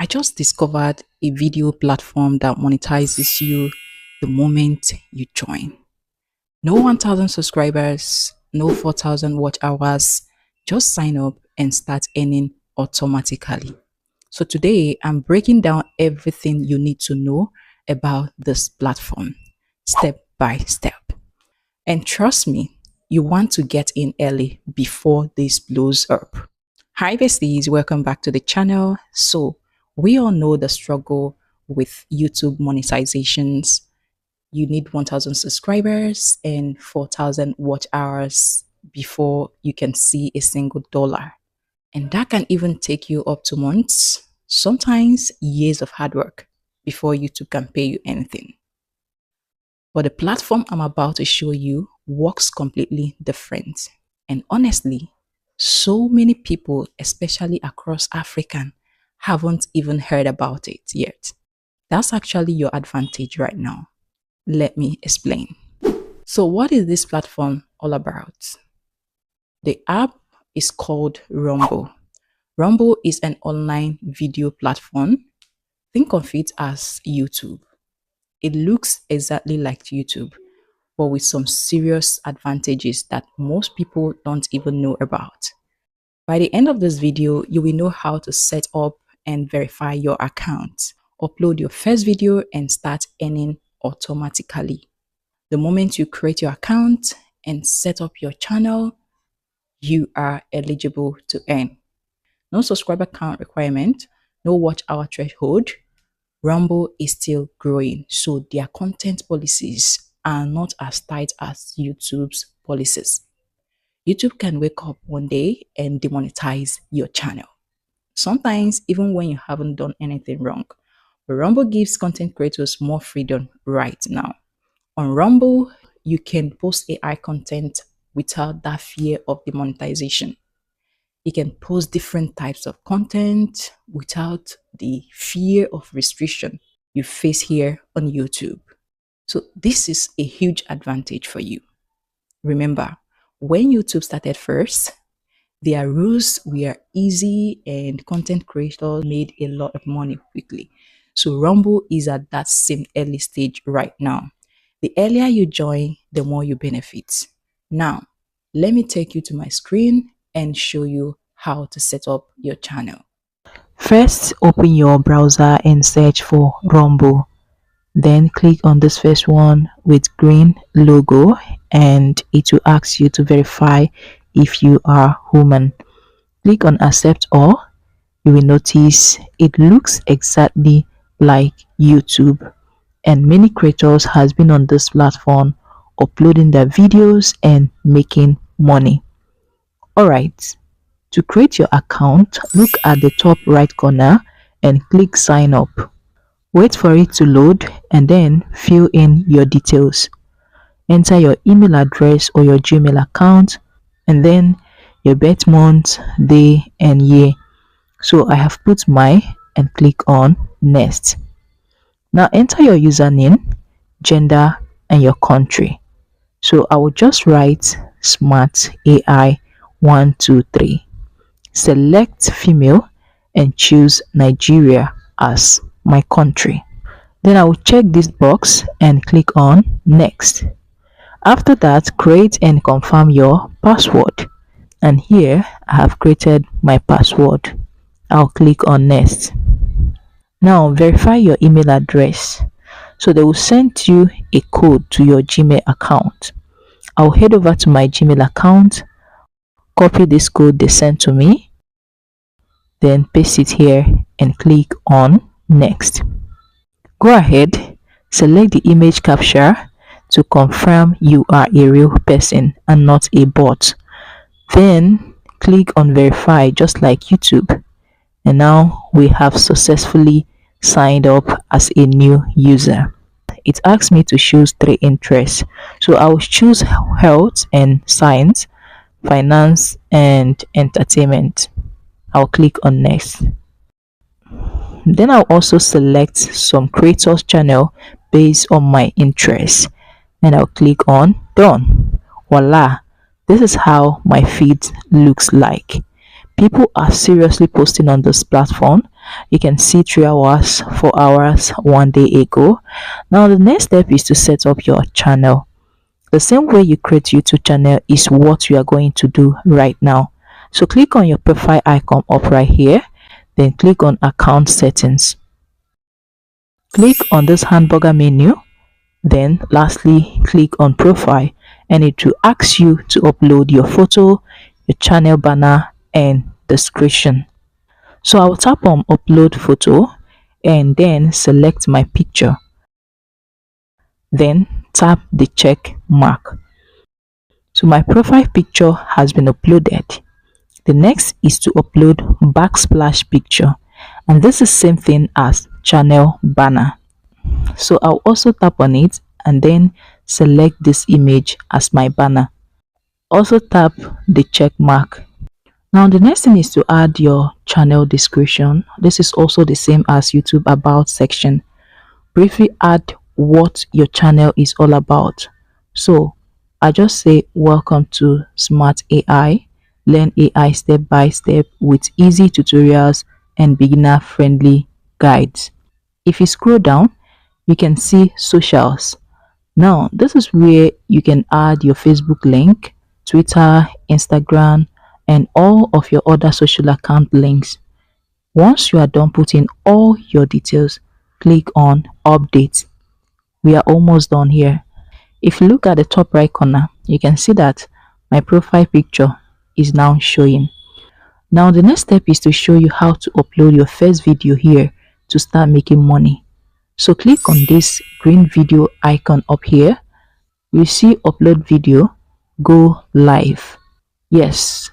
I just discovered a video platform that monetizes you the moment you join. No 1,000 subscribers, no 4,000 watch hours. Just sign up and start earning automatically. So today I'm breaking down everything you need to know about this platform step by step. And trust me, you want to get in early before this blows up. Hi besties, welcome back to the channel. So we all know the struggle with YouTube monetizations. You need 1,000 subscribers and 4,000 watch hours before you can see a single dollar. And that can even take you up to months, sometimes years of hard work before YouTube can pay you anything. But the platform I'm about to show you works completely different. And honestly, so many people, especially across Africa, haven't even heard about it yet. That's actually your advantage right now. Let me explain. So what is this platform all about? The app is called Rumble. Rumble is an online video platform. Think of it as YouTube. It looks exactly like YouTube, but with some serious advantages that most people don't even know about. By the end of this video, you will know how to set up and verify your account, upload your first video, and start earning automatically. The moment you create your account and set up your channel, you are eligible to earn. No subscriber count requirement, no watch hour threshold. Rumble is still growing, so their content policies are not as tight as YouTube's policies. YouTube can wake up one day and demonetize your channel. Sometimes even when you haven't done anything wrong. But Rumble gives content creators more freedom right now. On Rumble, you can post AI content without that fear of demonetization. You can post different types of content without the fear of restriction you face here on YouTube. So this is a huge advantage for you. Remember, when YouTube started first, their rules were easy and content creators made a lot of money quickly. So Rumble is at that same early stage right now. The earlier you join, the more you benefit. Now, let me take you to my screen and show you how to set up your channel. First, open your browser and search for Rumble. Then click on this first one with green logo and it will ask you to verify if you are human. Click on accept all. You will notice it looks exactly like YouTube, and many creators has been on this platform uploading their videos and making money. Alright, to create your account, look at the top right corner and click sign up. Wait for it to load and then fill in your details. Enter your email address or your Gmail account and then your birth month, day and year. So I have put my and click on next. Now enter your username, gender and your country. So I will just write smart AI 123. Select female and choose Nigeria as my country. Then I will check this box and click on next. After that, create and confirm your password. And here I have created my password. I'll click on next. Now verify your email address. So they will send you a code to your Gmail account. I'll head over to my Gmail account, copy this code they sent to me, then paste it here and click on next. Go ahead, select the image capture to confirm you are a real person and not a bot. Then click on verify just like YouTube. And now we have successfully signed up as a new user. It asks me to choose 3 interests. So I will choose health and science, finance and entertainment. I'll click on next. Then I'll also select some creators channel based on my interests and I'll click on done. Voila, this is how my feed looks like. People are seriously posting on this platform You can see 3 hours, 4 hours, 1 day ago. Now the next step is to set up your channel. The same way you create YouTube channel is what we are going to do right now. So click on your profile icon up right here, then click on account settings. Click on this hamburger menu, then lastly click on profile, and it will ask you to upload your photo, your channel banner and description. So I'll tap on upload photo and then select my picture. Then tap the check mark. So my profile picture has been uploaded. The next is to upload backsplash picture, and this is same thing as channel banner. So I'll also tap on it and then select this image as my banner. Also tap the check mark. Now the next thing is to add your channel description. This is also the same as YouTube about section. Briefly add what your channel is all about. So I just say welcome to Smart AI. Learn AI step by step with easy tutorials and beginner friendly guides. If you scroll down, you can see socials. Now this is where you can add your Facebook link, Twitter, Instagram, and all of your other social account links. Once you are done putting all your details, click on update. We are almost done here. If you look at the top right corner, you can see that my profile picture is now showing. Now the next step is to show you how to upload your first video here to start making money. So click on this green video icon up here. You see upload video, go live. Yes,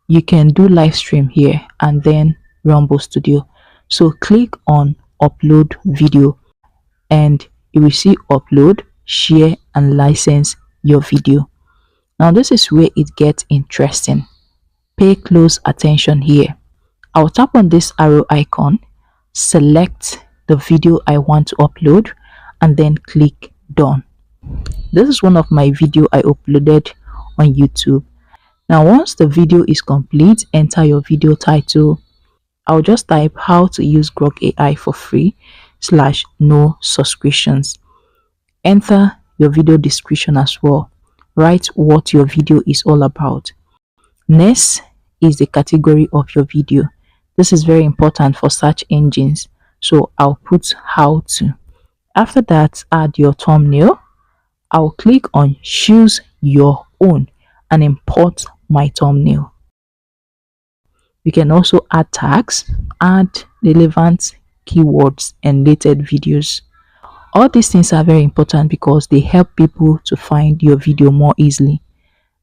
you can do live stream here and then Rumble Studio. So click on upload video and you will see upload, share and license your video. Now this is where it gets interesting. Pay close attention here. I'll tap on this arrow icon, select the video I want to upload and then click done. This is one of my video I uploaded on YouTube. Now once the video is complete, enter your video title. I'll just type how to use Grok AI for free / no subscriptions. Enter your video description as well. Write what your video is all about. Next is the category of your video. This is very important for search engines, so I'll put how to. After that, add your thumbnail. I'll click on choose your own and import my thumbnail. You can also add tags, add relevant keywords and related videos. All these things are very important because they help people to find your video more easily.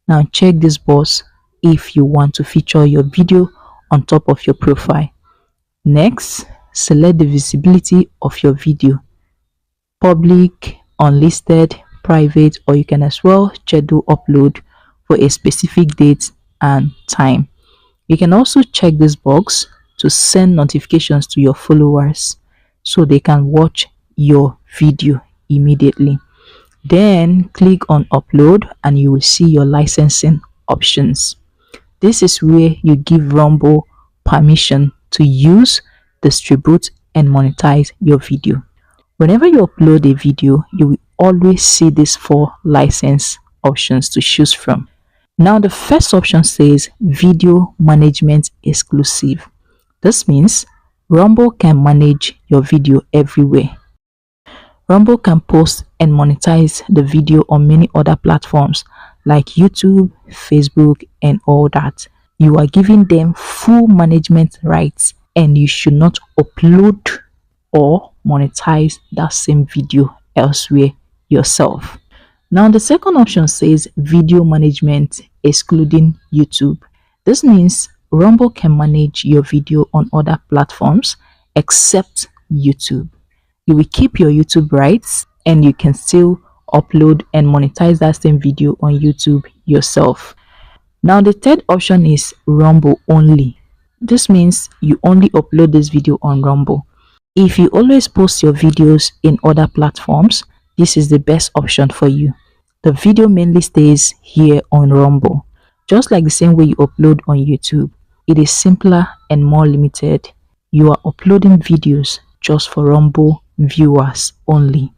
Now check this box if you want to feature your video on top of your profile. Next, select the visibility of your video. Public, unlisted, private, or you can as well schedule upload for a specific date and time. You can also check this box to send notifications to your followers so they can watch your video immediately. Then click on upload and you will see your licensing options. This is where you give Rumble permission to use, distribute and monetize your video. Whenever you upload a video, you will always see these 4 license options to choose from. Now the first option says video management exclusive. This means Rumble can manage your video everywhere. Rumble can post and monetize the video on many other platforms like YouTube, Facebook and all that. You are giving them full management rights and you should not upload or monetize that same video elsewhere yourself. Now the second option says video management excluding YouTube. This means Rumble can manage your video on other platforms except YouTube. You will keep your YouTube rights and you can still upload and monetize that same video on YouTube yourself. Now the third option is Rumble only. This means you only upload this video on Rumble. If you always post your videos in other platforms, this is the best option for you. The video mainly stays here on Rumble, just like the same way you upload on YouTube. It is simpler and more limited. you are uploading videos just for Rumble viewers only.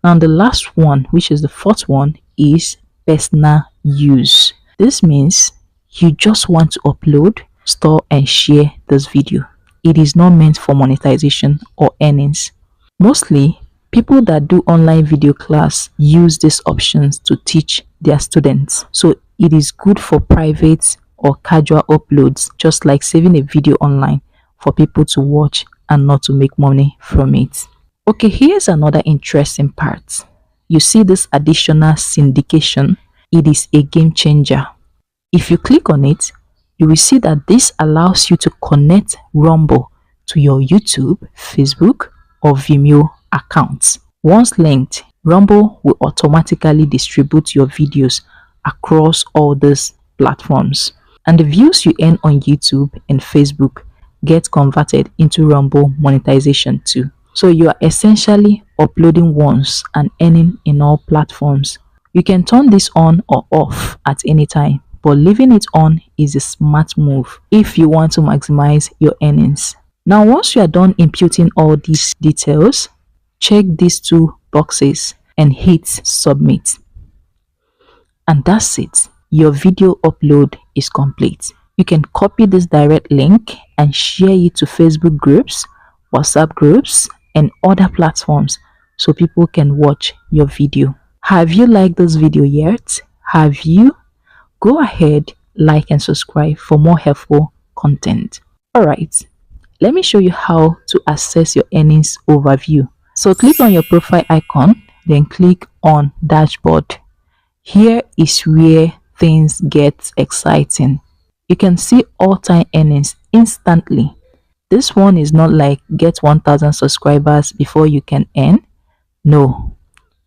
Now, the last one, which is the fourth one, is personal use. This means you just want to upload, store, and share this video. It is not meant for monetization or earnings. Mostly, people that do online video class use these options to teach their students. So it is good for private or casual uploads, just like saving a video online for people to watch and not to make money from it. Okay, here's another interesting part. You see this additional syndication? It is a game changer. If you click on it, you will see that this allows you to connect Rumble to your YouTube, Facebook, or Vimeo accounts. Once linked, Rumble will automatically distribute your videos across all these platforms. And the views you earn on YouTube and Facebook get converted into Rumble monetization too. So you are essentially uploading once and earning in all platforms. You can turn this on or off at any time, but leaving it on is a smart move if you want to maximize your earnings. Now, once you are done imputing all these details, check these two boxes and hit submit. And that's it. Your video upload is complete. You can copy this direct link and share it to Facebook groups, WhatsApp groups, and other platforms so people can watch your video. Have you liked this video yet? Have you? Go ahead, like and subscribe for more helpful content. Alright, let me show you how to access your earnings overview. So click on your profile icon, then click on dashboard. Here is where things get exciting. You can see all-time earnings instantly. This one is not like get 1,000 subscribers before you can earn. No,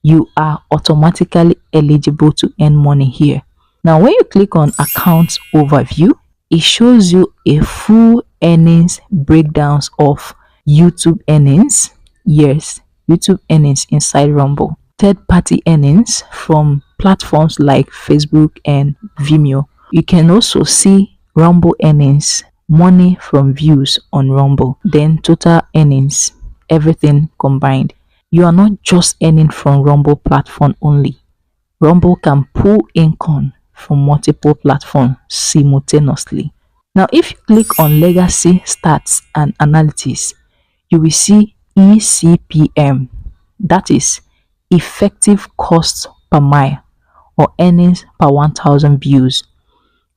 you are automatically eligible to earn money here. Now, when you click on account overview, it shows you a full earnings breakdowns of YouTube earnings. Yes, YouTube earnings inside Rumble. Third-party earnings from platforms like Facebook and Vimeo. You can also see Rumble earnings, money from views on Rumble, then total earnings, everything combined. You are not just earning from Rumble platform only. Rumble can pull income from multiple platforms simultaneously. Now, if you click on legacy stats and analytics, you will see ECPM, that is effective cost per mile or earnings per 1,000 views.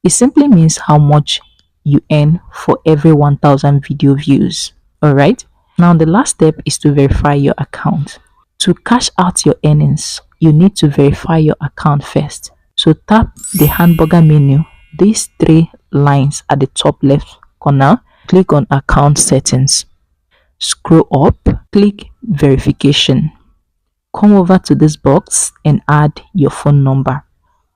It simply means how much you earn for every 1,000 video views. Alright, now the last step is to verify your account. To cash out your earnings, you need to verify your account first. So tap the hamburger menu, these three lines at the top left corner, click on account settings. Scroll up, click verification. Come over to this box and add your phone number.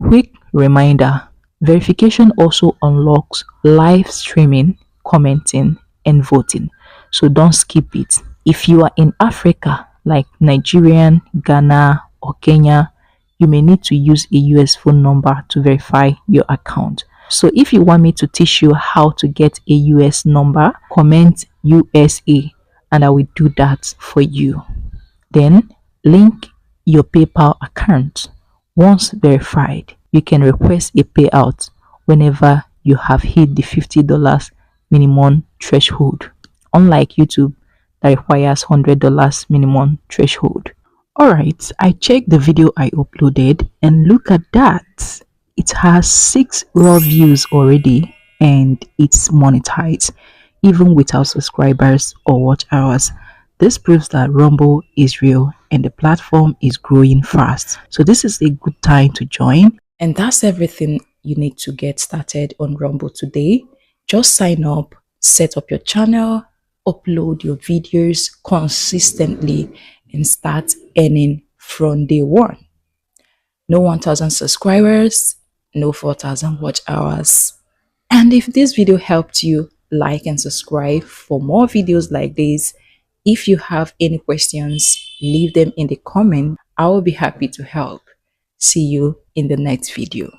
Quick reminder, verification also unlocks live streaming, commenting, and voting. So don't skip it. If you are in Africa, like Nigerian, Ghana, or Kenya, you may need to use a US phone number to verify your account. So if you want me to teach you how to get a US number, comment USA and I will do that for you. Then link your PayPal account. Once verified, you can request a payout whenever you have hit the $50 minimum threshold, unlike YouTube that requires $100 minimum threshold. Alright, I checked the video I uploaded and look at that. It has 6 raw views already and it's monetized even without subscribers or watch hours. This proves that Rumble is real and the platform is growing fast. So this is a good time to join. And that's everything you need to get started on Rumble today. Just sign up, set up your channel, upload your videos consistently and start earning from day one. No 1,000 subscribers, no 4,000 watch hours. And if this video helped you, like and subscribe for more videos like this. If you have any questions, leave them in the comment. I will be happy to help. See you in the next video.